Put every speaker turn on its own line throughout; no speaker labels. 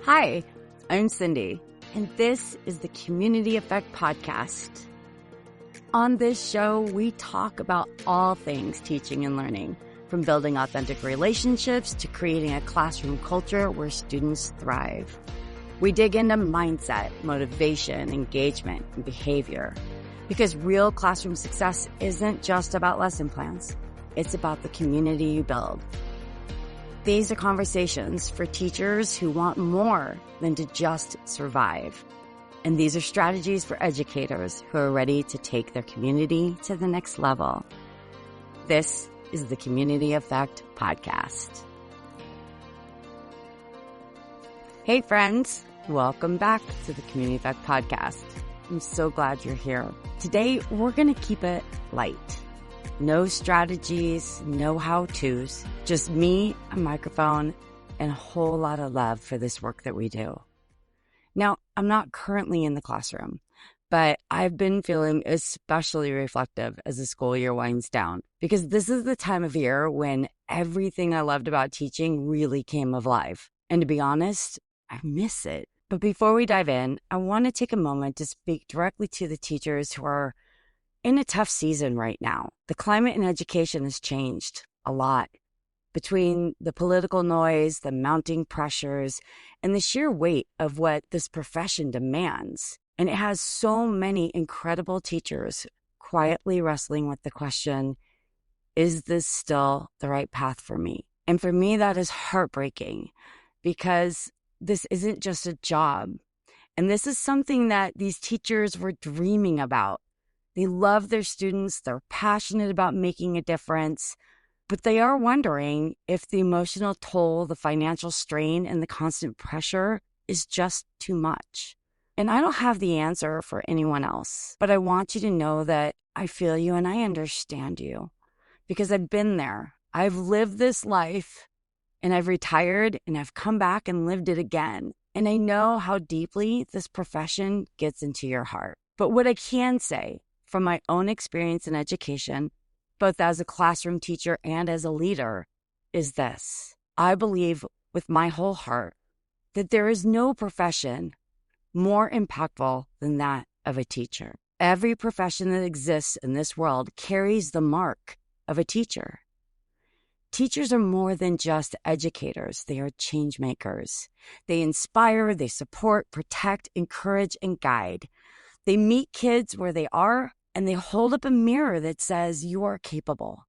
Hi, I'm Cindy, and this is the Community Effect Podcast. On this show, we talk about all things teaching and learning, from building authentic relationships to creating a classroom culture where students thrive. We dig into mindset, motivation, engagement, and behavior, because real classroom success isn't just about lesson plans. It's about the community you build. These are conversations for teachers who want more than to just survive. And these are strategies for educators who are ready to take their community to the next level. This is the Community Effect Podcast. Hey friends, welcome back to the Community Effect Podcast. I'm so glad you're here. Today, we're going to keep it light. No strategies, no how-tos, just me, a microphone, and a whole lot of love for this work that we do. Now, I'm not currently in the classroom, but I've been feeling especially reflective as the school year winds down, because this is the time of year when everything I loved about teaching really came alive. And to be honest, I miss it. But before we dive in, I want to take a moment to speak directly to the teachers who are in a tough season right now. The climate in education has changed a lot. Between the political noise, the mounting pressures, and the sheer weight of what this profession demands. And it has so many incredible teachers quietly wrestling with the question, is this still the right path for me? And for me, that is heartbreaking, because this isn't just a job. And this is something that these teachers were dreaming about. They love their students, they're passionate about making a difference, but they are wondering if the emotional toll, the financial strain, and the constant pressure is just too much. And I don't have the answer for anyone else, but I want you to know that I feel you and I understand you, because I've been there. I've lived this life, and I've retired, and I've come back and lived it again. And I know how deeply this profession gets into your heart. But what I can say, from my own experience in education, both as a classroom teacher and as a leader, is this. I believe with my whole heart that there is no profession more impactful than that of a teacher. Every profession that exists in this world carries the mark of a teacher. Teachers are more than just educators. They are change makers. They inspire, they support, protect, encourage, and guide. They meet kids where they are, and they hold up a mirror that says, you are capable,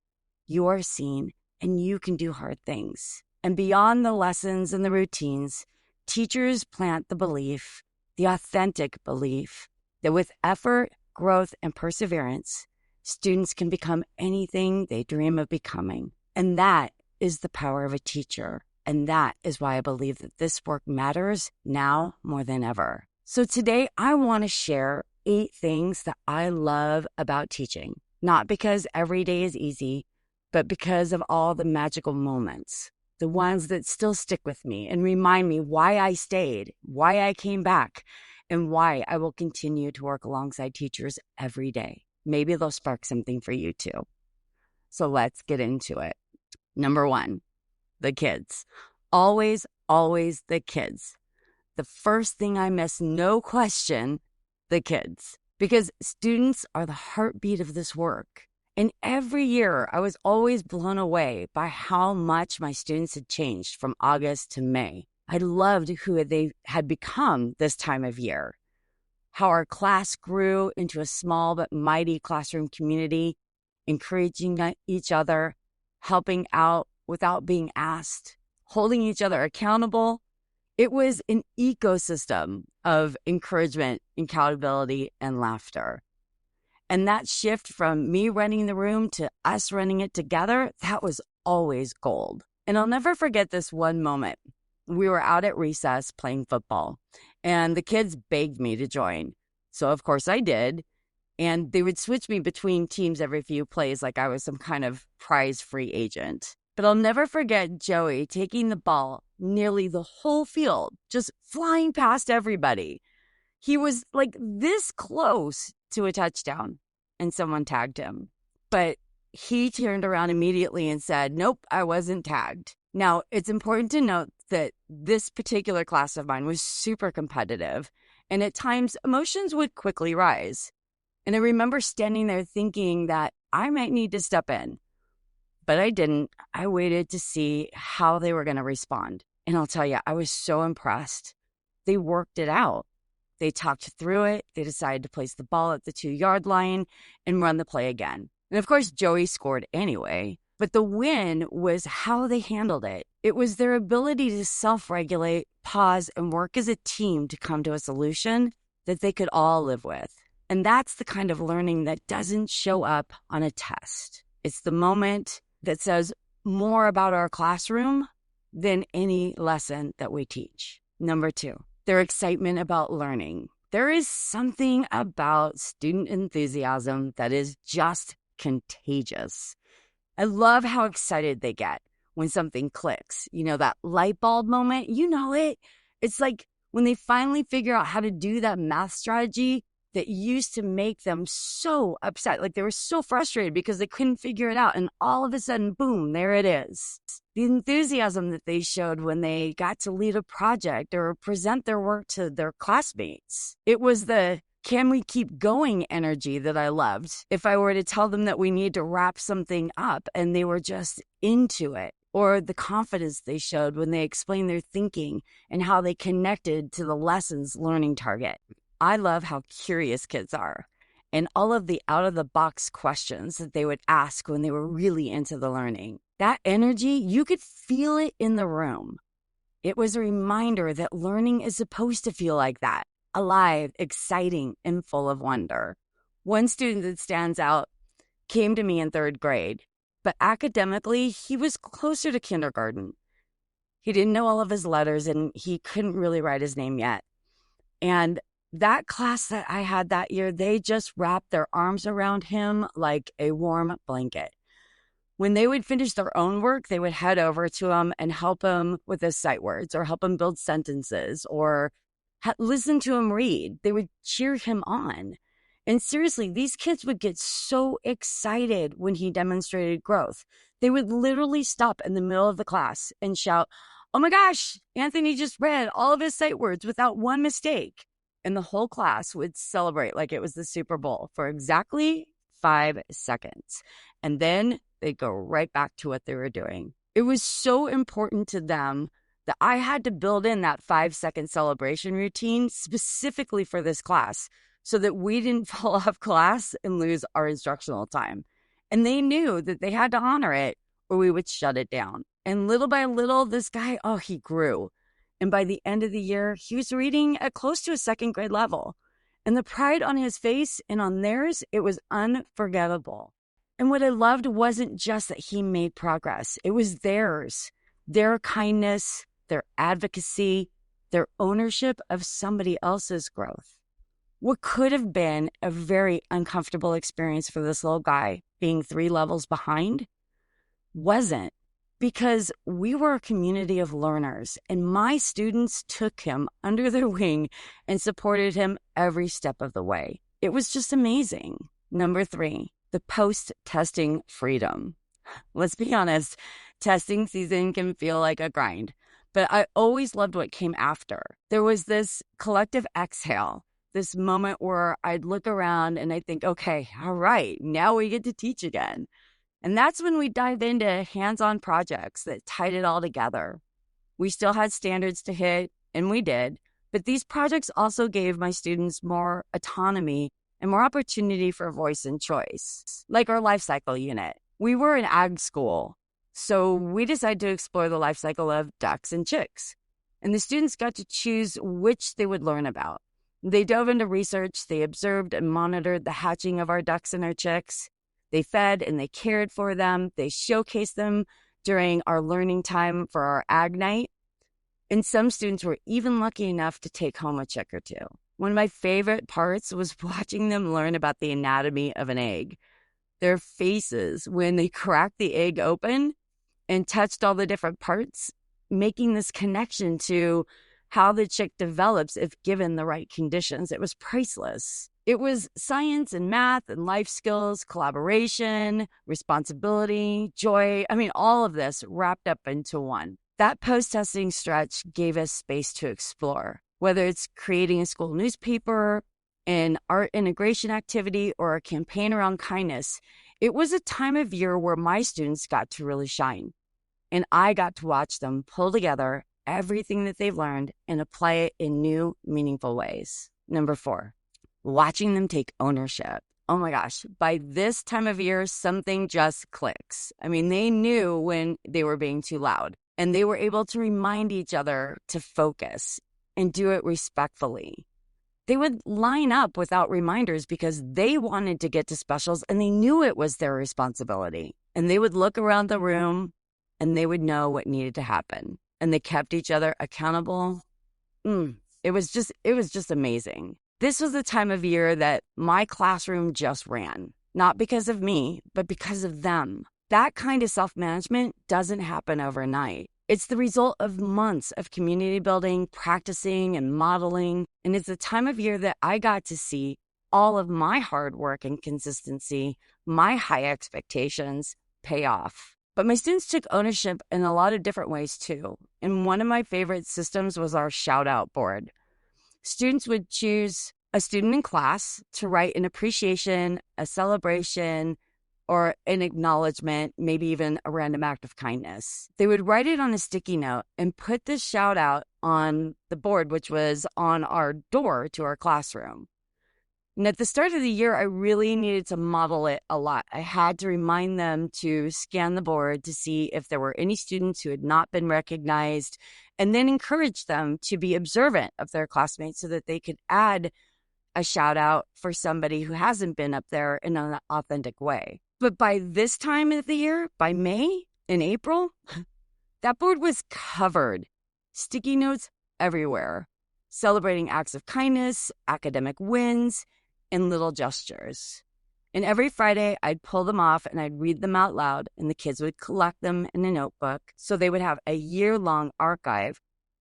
you are seen, and you can do hard things. And beyond the lessons and the routines, teachers plant the belief, the authentic belief, that with effort, growth, and perseverance, students can become anything they dream of becoming. And that is the power of a teacher. And that is why I believe that this work matters now more than ever. So today, I want to share 8 things that I love about teaching, not because every day is easy, but because of all the magical moments, the ones that still stick with me and remind me why I stayed, why I came back, and why I will continue to work alongside teachers every day. Maybe they'll spark something for you too. So let's get into it. Number 1, the kids. Always, always the kids. The first thing I miss, no question, the kids, because students are the heartbeat of this work. And every year I was always blown away by how much my students had changed from August to May. I loved who they had become this time of year, how our class grew into a small but mighty classroom community, encouraging each other, helping out without being asked, holding each other accountable. It was an ecosystem of encouragement, accountability, and laughter. And that shift from me running the room to us running it together, that was always gold. And I'll never forget this one moment. We were out at recess playing football, and the kids begged me to join. So, of course, I did. And they would switch me between teams every few plays like I was some kind of prize-free agent. But I'll never forget Joey taking the ball nearly the whole field, just flying past everybody. He was like this close to a touchdown, and someone tagged him. But he turned around immediately and said, nope, I wasn't tagged. Now, it's important to note that this particular class of mine was super competitive, and at times emotions would quickly rise. And I remember standing there thinking that I might need to step in, but I didn't. I waited to see how they were going to respond. And I'll tell you, I was so impressed. They worked it out. They talked through it. They decided to place the ball at the 2-yard line and run the play again. And of course, Joey scored anyway. But the win was how they handled it. It was their ability to self-regulate, pause, and work as a team to come to a solution that they could all live with. And that's the kind of learning that doesn't show up on a test. It's the moment that says more about our classroom than any lesson that we teach. Number 2, their excitement about learning. There is something about student enthusiasm that is just contagious. I love how excited they get when something clicks. You know, that light bulb moment, you know it. It's like when they finally figure out how to do that math strategy that used to make them so upset. Like they were so frustrated because they couldn't figure it out. And all of a sudden, boom, there it is. The enthusiasm that they showed when they got to lead a project or present their work to their classmates. It was the can we keep going energy that I loved. If I were to tell them that we need to wrap something up and they were just into it. Or the confidence they showed when they explained their thinking and how they connected to the lesson's learning target. I love how curious kids are and all of the out-of-the-box questions that they would ask when they were really into the learning. That energy, you could feel it in the room. It was a reminder that learning is supposed to feel like that, alive, exciting, and full of wonder. One student that stands out came to me in 3rd grade, but academically, he was closer to kindergarten. He didn't know all of his letters, and he couldn't really write his name yet. And that class that I had that year, they just wrapped their arms around him like a warm blanket. When they would finish their own work, they would head over to him and help him with his sight words or help him build sentences or listen to him read. They would cheer him on. And seriously, these kids would get so excited when he demonstrated growth. They would literally stop in the middle of the class and shout, "Oh my gosh, Anthony just read all of his sight words without one mistake." And the whole class would celebrate like it was the Super Bowl for exactly 5 seconds. And then they'd go right back to what they were doing. It was so important to them that I had to build in that 5-second celebration routine specifically for this class so that we didn't fall off class and lose our instructional time. And they knew that they had to honor it or we would shut it down. And little by little, this guy, he grew. And by the end of the year, he was reading at close to a 2nd grade level. And the pride on his face and on theirs, it was unforgettable. And what I loved wasn't just that he made progress. It was theirs, their kindness, their advocacy, their ownership of somebody else's growth. What could have been a very uncomfortable experience for this little guy being 3 levels behind wasn't. Because we were a community of learners and my students took him under their wing and supported him every step of the way. It was just amazing. Number 3, the post-testing freedom. Let's be honest, testing season can feel like a grind, but I always loved what came after. There was this collective exhale, this moment where I'd look around and I'd think, okay, all right, now we get to teach again. And that's when we dived into hands-on projects that tied it all together. We still had standards to hit, and we did, but these projects also gave my students more autonomy and more opportunity for voice and choice, like our life cycle unit. We were an ag school, so we decided to explore the life cycle of ducks and chicks. And the students got to choose which they would learn about. They dove into research, they observed and monitored the hatching of our ducks and our chicks. They fed and they cared for them. They showcased them during our learning time for our ag night. And some students were even lucky enough to take home a chick or 2. One of my favorite parts was watching them learn about the anatomy of an egg. Their faces when they cracked the egg open and touched all the different parts, making this connection to how the chick develops if given the right conditions. It was priceless. It was science and math and life skills, collaboration, responsibility, joy. I mean, all of this wrapped up into one. That post-testing stretch gave us space to explore, whether it's creating a school newspaper, an art integration activity, or a campaign around kindness. It was a time of year where my students got to really shine, and I got to watch them pull together everything that they've learned and apply it in new, meaningful ways. Number 4, watching them take ownership. Oh my gosh, by this time of year, something just clicks. I mean, they knew when they were being too loud, and they were able to remind each other to focus and do it respectfully. They would line up without reminders because they wanted to get to specials and they knew it was their responsibility. And they would look around the room and they would know what needed to happen. And they kept each other accountable. It was just amazing. This was the time of year that my classroom just ran, not because of me, but because of them. That kind of self-management doesn't happen overnight. It's the result of months of community building, practicing, and modeling. And it's a time of year that I got to see all of my hard work and consistency, my high expectations pay off. But my students took ownership in a lot of different ways too. And one of my favorite systems was our shout-out board. Students would choose a student in class to write an appreciation, a celebration, or an acknowledgement, maybe even a random act of kindness. They would write it on a sticky note and put this shout out on the board, which was on our door to our classroom. And at the start of the year, I really needed to model it a lot. I had to remind them to scan the board to see if there were any students who had not been recognized, and then encourage them to be observant of their classmates so that they could add a shout out for somebody who hasn't been up there in an authentic way. But by this time of the year, by May and April, that board was covered. Sticky notes everywhere, celebrating acts of kindness, academic wins, and little gestures. And every Friday, I'd pull them off and I'd read them out loud, and the kids would collect them in a notebook so they would have a year-long archive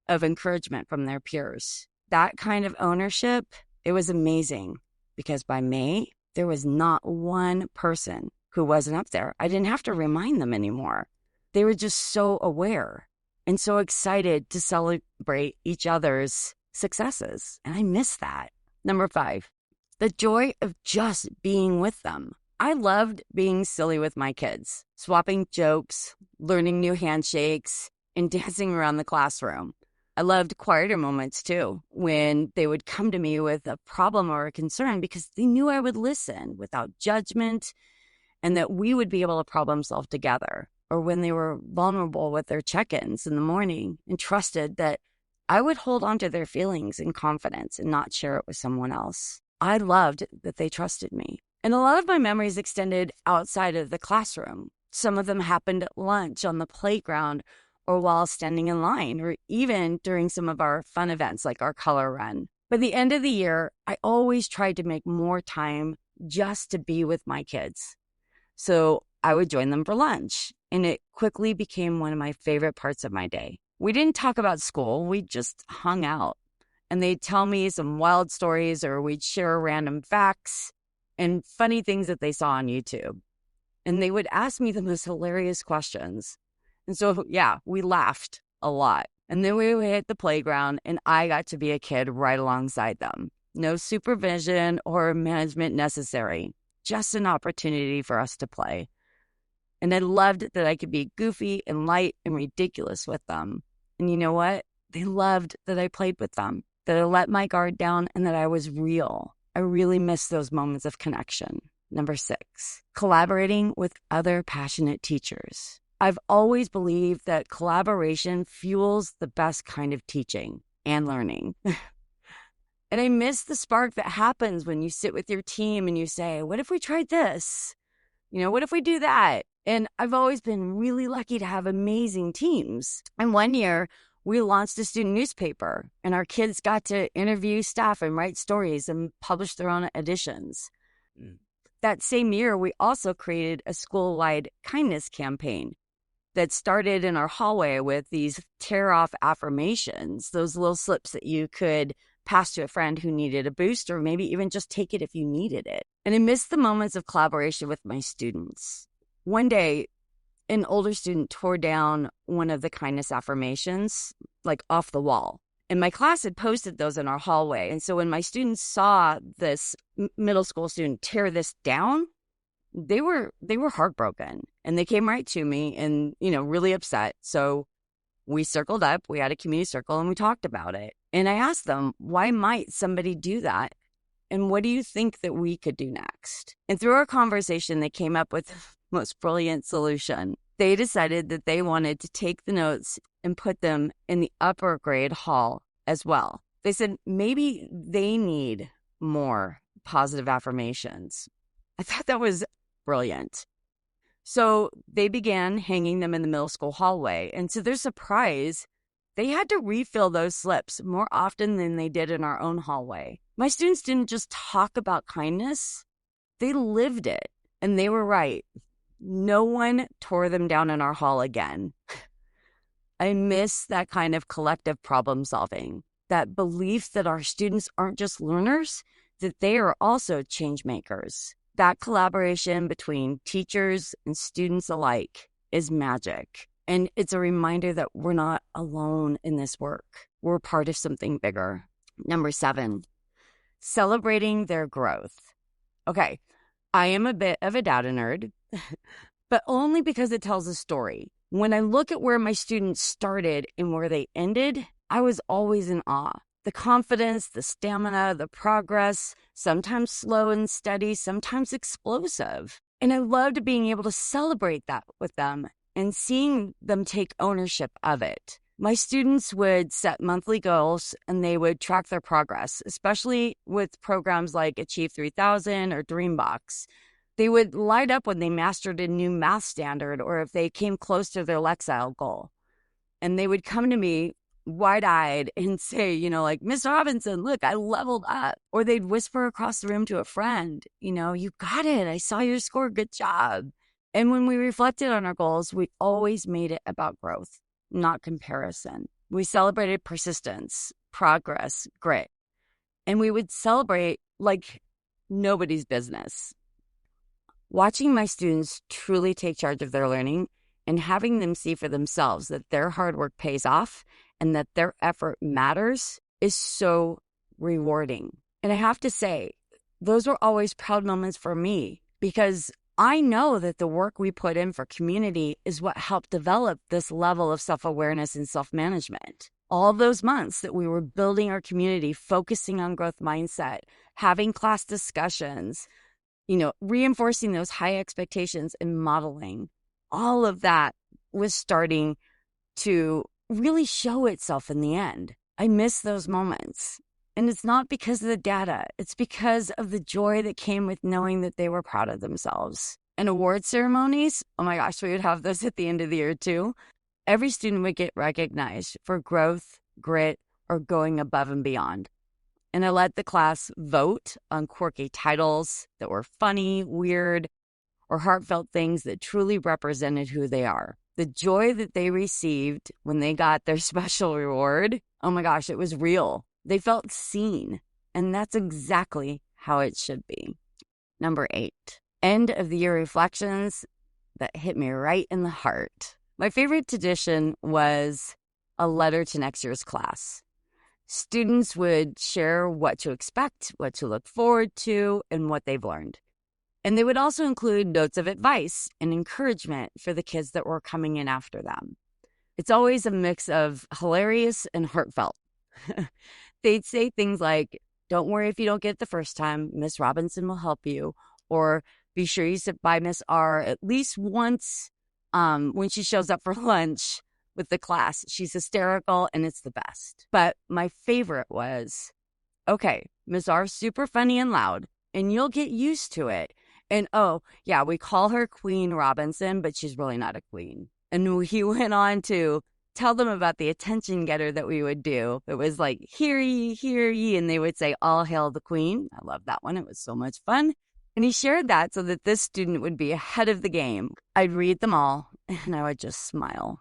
of encouragement from their peers. That kind of ownership, it was amazing, because by May, there was not one person who wasn't up there. I didn't have to remind them anymore. They were just so aware and so excited to celebrate each other's successes. And I miss that. Number 5, the joy of just being with them. I loved being silly with my kids, swapping jokes, learning new handshakes, and dancing around the classroom. I loved quieter moments too, when they would come to me with a problem or a concern because they knew I would listen without judgment and that we would be able to problem solve together. Or when they were vulnerable with their check-ins in the morning and trusted that I would hold on to their feelings in confidence and not share it with someone else. I loved that they trusted me. And a lot of my memories extended outside of the classroom. Some of them happened at lunch, on the playground, or while standing in line, or even during some of our fun events like our color run. By the end of the year, I always tried to make more time just to be with my kids. So I would join them for lunch, and it quickly became one of my favorite parts of my day. We didn't talk about school, we just hung out. And they'd tell me some wild stories, or we'd share random facts and funny things that they saw on YouTube. And they would ask me the most hilarious questions. And so, yeah, we laughed a lot. And then we would hit the playground, and I got to be a kid right alongside them. No supervision or management necessary, just an opportunity for us to play. And I loved that I could be goofy and light and ridiculous with them. And you know what? They loved that I played with them, that I let my guard down, and that I was real. I really miss those moments of connection. Number 6, collaborating with other passionate teachers. I've always believed that collaboration fuels the best kind of teaching and learning. And I miss the spark that happens when you sit with your team and you say, what if we tried this? What if we do that? And I've always been really lucky to have amazing teams. And one year, we launched a student newspaper, and our kids got to interview staff and write stories and publish their own editions. That same year, we also created a school-wide kindness campaign that started in our hallway with these tear-off affirmations, those little slips that you could pass to a friend who needed a boost, or maybe even just take it if you needed it. And I miss the moments of collaboration with my students. One day, an older student tore down one of the kindness affirmations, like off the wall. And my class had posted those in our hallway. And so when my students saw this middle school student tear this down, they were heartbroken. And they came right to me and, really upset. So we circled up, we had a community circle, and we talked about it. And I asked them, why might somebody do that? And what do you think that we could do next? And through our conversation, they came up with the most brilliant solution. They decided that they wanted to take the notes and put them in the upper grade hall as well. They said maybe they need more positive affirmations. I thought that was brilliant. So they began hanging them in the middle school hallway. And to their surprise, they had to refill those slips more often than they did in our own hallway. My students didn't just talk about kindness, they lived it. And they were right. No one tore them down in our hall again. I miss that kind of collective problem solving, that belief that our students aren't just learners, that they are also change makers. That collaboration between teachers and students alike is magic. And it's a reminder that we're not alone in this work. We're part of something bigger. Number 7, celebrating their growth. Okay, I am a bit of a data nerd, but only because it tells a story. When I look at where my students started and where they ended, I was always in awe. The confidence, the stamina, the progress, sometimes slow and steady, sometimes explosive. And I loved being able to celebrate that with them and seeing them take ownership of it. My students would set monthly goals and they would track their progress, especially with programs like Achieve 3000 or Dreambox. They would light up when they mastered a new math standard or if they came close to their Lexile goal. And they would come to me wide-eyed and say, like, Miss Robinson, look, I leveled up. Or they'd whisper across the room to a friend, you got it. I saw your score. Good job. And when we reflected on our goals, we always made it about growth, not comparison. We celebrated persistence, progress, grit. And we would celebrate like nobody's business. Watching my students truly take charge of their learning and having them see for themselves that their hard work pays off and that their effort matters is so rewarding. And I have to say, those were always proud moments for me because I know that the work we put in for community is what helped develop this level of self-awareness and self-management. All those months that we were building our community, focusing on growth mindset, having class discussions, reinforcing those high expectations and modeling, all of that was starting to really show itself in the end. I miss those moments. And it's not because of the data. It's because of the joy that came with knowing that they were proud of themselves. And award ceremonies, oh my gosh, we would have those at the end of the year too. Every student would get recognized for growth, grit, or going above and beyond. And I let the class vote on quirky titles that were funny, weird, or heartfelt things that truly represented who they are. The joy that they received when they got their special reward, oh my gosh, it was real. They felt seen, and that's exactly how it should be. Number 8, end of the year reflections that hit me right in the heart. My favorite tradition was a letter to next year's class. Students would share what to expect, what to look forward to, and what they've learned. And they would also include notes of advice and encouragement for the kids that were coming in after them. It's always a mix of hilarious and heartfelt. They'd say things like, don't worry if you don't get it the first time, Miss Robinson will help you. Or be sure you sit by Miss R at least once when she shows up for lunch with the class. She's hysterical and it's the best. But my favorite was, okay, Miss R's super funny and loud and you'll get used to it. And oh, yeah, we call her Queen Robinson, but she's really not a queen. And he went on to tell them about the attention getter that we would do. It was like, hear ye, and they would say, all hail the queen. I love that one. It was so much fun. And he shared that so that this student would be ahead of the game. I'd read them all, and I would just smile.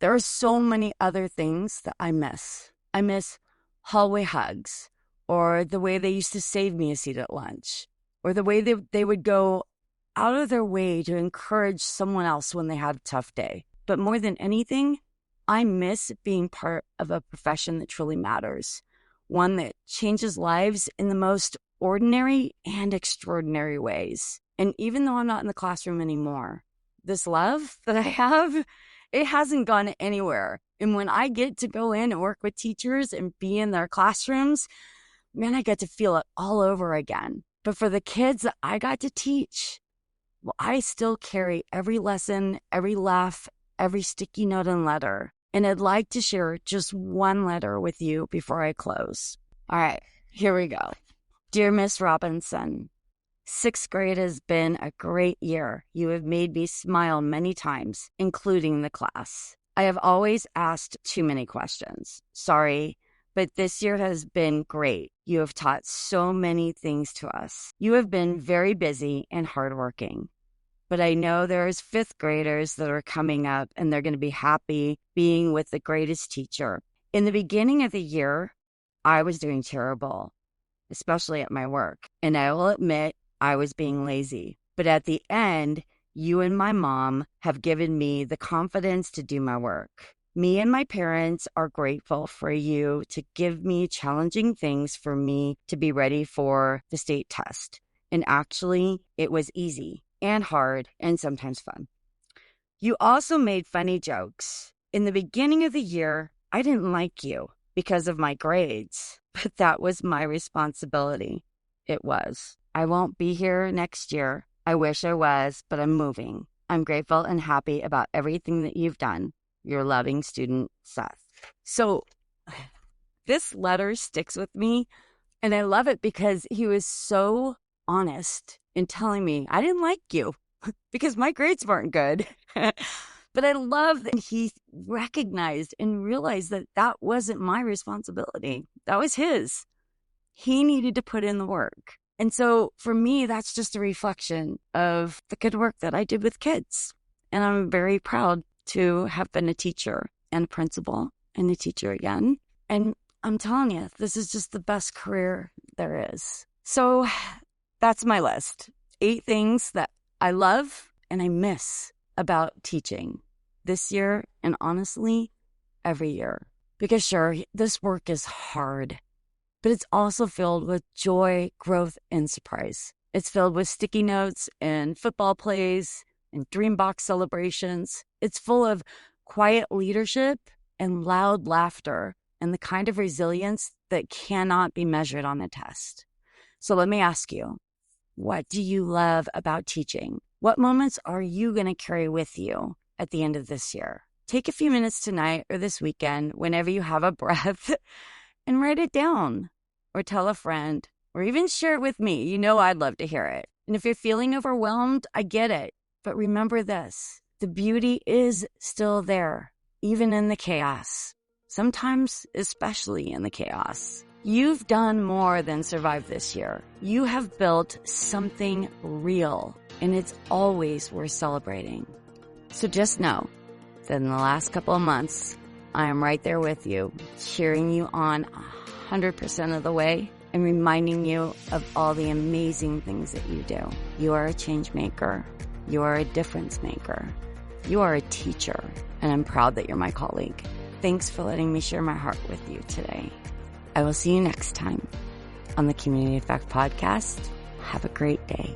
There are so many other things that I miss. I miss hallway hugs, or the way they used to save me a seat at lunch, or the way they would go out of their way to encourage someone else when they had a tough day. But more than anything, I miss being part of a profession that truly matters, one that changes lives in the most ordinary and extraordinary ways. And even though I'm not in the classroom anymore, this love that I have, it hasn't gone anywhere. And when I get to go in and work with teachers and be in their classrooms, man, I get to feel it all over again. But for the kids that I got to teach, well, I still carry every lesson, every laugh, every sticky note and letter. And I'd like to share just one letter with you before I close. All right, here we go. Dear Miss Robinson, 6th grade has been a great year. You have made me smile many times, including the class. I have always asked too many questions. Sorry, but this year has been great. You have taught so many things to us. You have been very busy and hardworking. But I know there's 5th graders that are coming up and they're going to be happy being with the greatest teacher. In the beginning of the year, I was doing terrible, especially at my work. And I will admit I was being lazy. But at the end, you and my mom have given me the confidence to do my work. Me and my parents are grateful for you to give me challenging things for me to be ready for the state test. And actually, it was easy and hard and sometimes fun. You also made funny jokes. In the beginning of the year, I didn't like you because of my grades, but that was my responsibility. It was. I won't be here next year. I wish I was, but I'm moving. I'm grateful and happy about everything that you've done. Your loving student, Seth. So this letter sticks with me, and I love it because he was so honest in telling me I didn't like you because my grades weren't good. But I love that he recognized and realized that that wasn't my responsibility. That was his. He needed to put in the work. And so for me, that's just a reflection of the good work that I did with kids. And I'm very proud to have been a teacher and a principal and a teacher again. And I'm telling you, this is just the best career there is. So that's my list. 8 things that I love and I miss about teaching this year and honestly, every year. Because sure, this work is hard, but it's also filled with joy, growth, and surprise. It's filled with sticky notes and football plays and Dreambox celebrations. It's full of quiet leadership and loud laughter and the kind of resilience that cannot be measured on a test. So let me ask you, what do you love about teaching? What moments are you going to carry with you at the end of this year? Take a few minutes tonight or this weekend, whenever you have a breath, and write it down or tell a friend or even share it with me. You know I'd love to hear it. And if you're feeling overwhelmed, I get it. But remember this, the beauty is still there, even in the chaos. Sometimes, especially in the chaos. You've done more than survive this year. You have built something real, and it's always worth celebrating. So just know that in the last couple of months, I am right there with you, cheering you on 100% of the way and reminding you of all the amazing things that you do. You are a change maker. You are a difference maker. You are a teacher, and I'm proud that you're my colleague. Thanks for letting me share my heart with you today. I will see you next time on the Community Effect Podcast. Have a great day.